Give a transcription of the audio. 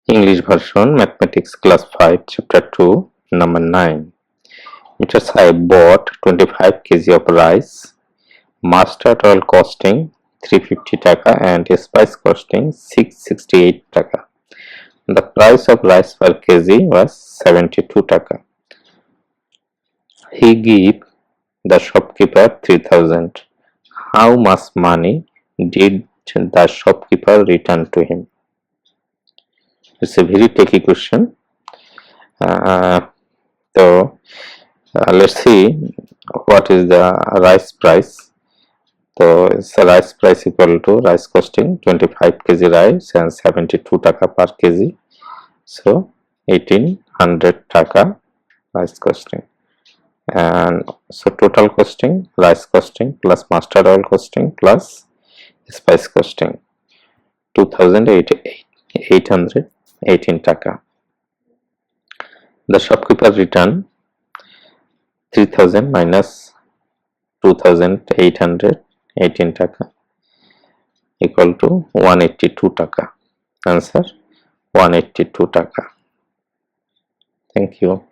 English version, Mathematics Class 5, Chapter 2, Number 9. Mr. Saib bought 25 kg of rice, mustard oil costing 350 taka and spice costing 668 taka. The price of rice per kg was 72 taka. He gave the shopkeeper 3000. How much money did the shopkeeper return to him? It's a very tricky question. Let's see what is the rice price. So it's a rice price equal to rice costing 25 kg rice and 72 taka per kg. So 1800 taka rice costing. And so total costing, rice costing plus mustard oil costing plus spice costing 2818 taka. The shopkeeper returned 3000 minus 2818 taka equal to 182 taka. Answer 182 taka. Thank you.